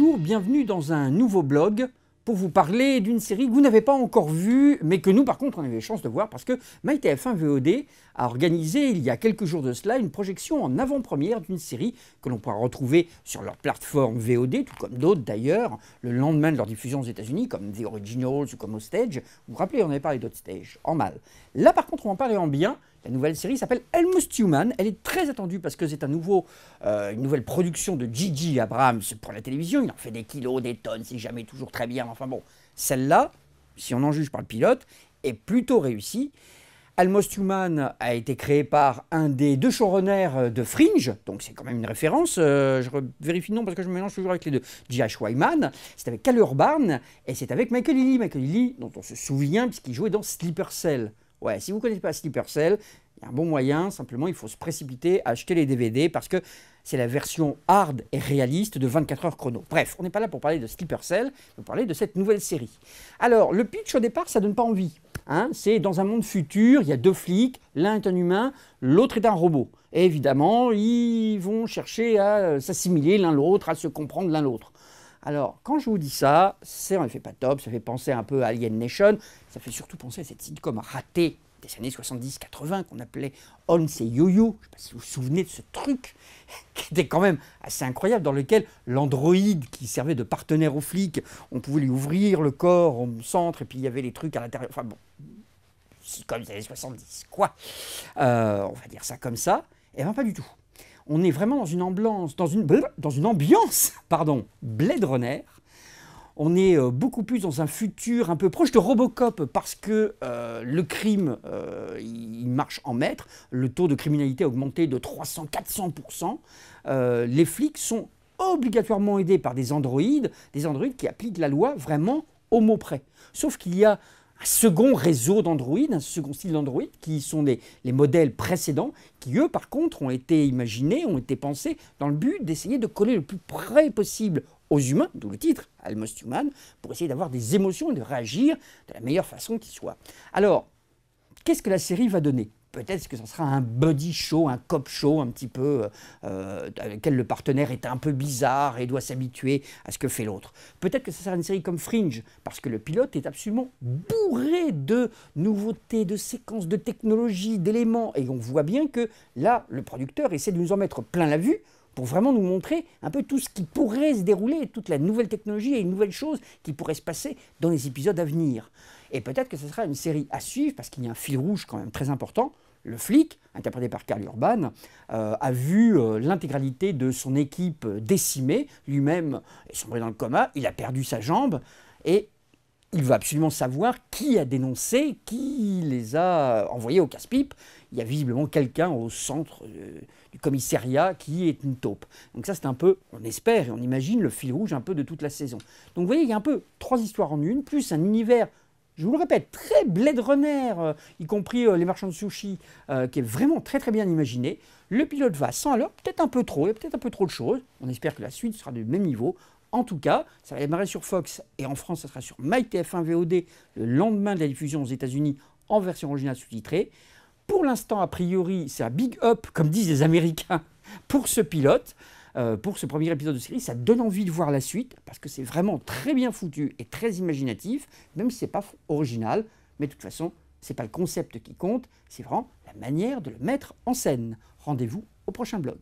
Bonjour, bienvenue dans un nouveau blog pour vous parler d'une série que vous n'avez pas encore vue, mais que nous par contre on avait chance de voir parce que MyTF1 VOD a organisé il y a quelques jours de cela une projection en avant-première d'une série que l'on pourra retrouver sur leur plateforme VOD, tout comme d'autres d'ailleurs, le lendemain de leur diffusion aux États-Unis, comme The Originals ou comme Hostage. Vous vous rappelez, on avait parlé d'Hostage en mal. Là par contre on va en parler en bien. La nouvelle série s'appelle Almost Human. Elle est très attendue parce que c'est une nouvelle production de J.J. Abrams pour la télévision. Il en fait des kilos, des tonnes, c'est jamais toujours très bien. Enfin bon, celle-là, si on en juge par le pilote, est plutôt réussie. Almost Human a été créé par un des deux showrunners de Fringe, donc c'est quand même une référence. Je vérifie le nom parce que je me mélange toujours avec les deux. J.H. Wyman, c'est avec Cal Urban et c'est avec Michael Ealy. Michael Ealy, dont on se souvient puisqu'il jouait dans Sleeper Cell. Ouais, si vous ne connaissez pas Sleeper Cell, il y a un bon moyen, simplement il faut se précipiter à acheter les DVD parce que c'est la version hard et réaliste de 24 heures chrono. Bref, on n'est pas là pour parler de Sleeper Cell, mais pour parler de cette nouvelle série. Alors, le pitch au départ, ça ne donne pas envie. Hein, c'est dans un monde futur, il y a deux flics, l'un est un humain, l'autre est un robot. Et évidemment, ils vont chercher à s'assimiler l'un l'autre, à se comprendre l'un l'autre. Alors, quand je vous dis ça, c'est en effet pas top, ça fait penser un peu à Alien Nation, ça fait surtout penser à cette sitcom ratée des années 70-80 qu'on appelait Holmes et Yo-Yo. Je ne sais pas si vous vous souvenez de ce truc qui était quand même assez incroyable, dans lequel l'androïde qui servait de partenaire aux flics, on pouvait lui ouvrir le corps au centre et puis il y avait les trucs à l'intérieur. Enfin bon, sitcom des années 70, quoi. On va dire ça comme ça. Et bien pas du tout. On est vraiment dans une ambiance, Blade Runner. On est beaucoup plus dans un futur un peu proche de Robocop parce que le crime, il marche en maître. Le taux de criminalité a augmenté de 300-400%. Les flics sont obligatoirement aidés par des androïdes qui appliquent la loi vraiment au mot près. Sauf qu'il y a un second réseau d'androïdes, un second style d'androïdes, qui sont les modèles précédents, qui eux, par contre, ont été imaginés, ont été pensés dans le but d'essayer de coller le plus près possible aux humains, d'où le titre, Almost Human, pour essayer d'avoir des émotions et de réagir de la meilleure façon qui soit. Alors, qu'est-ce que la série va donner ? Peut-être que ce sera un buddy show, un cop show un petit peu, avec lequel le partenaire est un peu bizarre et doit s'habituer à ce que fait l'autre. Peut-être que ce sera une série comme Fringe, parce que le pilote est absolument bourré de nouveautés, de séquences, de technologies, d'éléments. Et on voit bien que là, le producteur essaie de nous en mettre plein la vue pour vraiment nous montrer un peu tout ce qui pourrait se dérouler, toute la nouvelle technologie et une nouvelle chose qui pourrait se passer dans les épisodes à venir. Et peut-être que ce sera une série à suivre, parce qu'il y a un fil rouge quand même très important. Le flic, interprété par Cal Urban, a vu l'intégralité de son équipe décimée. Lui-même est sombré dans le coma, il a perdu sa jambe, et il veut absolument savoir qui a dénoncé, qui les a envoyés au casse-pipe. Il y a visiblement quelqu'un au centre du commissariat qui est une taupe. Donc ça, c'est un peu, on espère et on imagine, le fil rouge un peu de toute la saison. Donc vous voyez, il y a un peu trois histoires en une, plus un univers, je vous le répète, très Blade Runner, y compris les marchands de sushi, qui est vraiment très très bien imaginé. Le pilote va à 100 à l'heure, peut-être un peu trop, il y a peut-être un peu trop de choses. On espère que la suite sera du même niveau. En tout cas, ça va démarrer sur Fox et en France, ça sera sur MyTF1 VOD le lendemain de la diffusion aux États-Unis en version originale sous-titrée. Pour l'instant, a priori, c'est un big up, comme disent les Américains, pour ce pilote, pour ce premier épisode de série. Ça donne envie de voir la suite, parce que c'est vraiment très bien foutu et très imaginatif, même si ce n'est pas original. Mais de toute façon, ce n'est pas le concept qui compte, c'est vraiment la manière de le mettre en scène. Rendez-vous au prochain blog.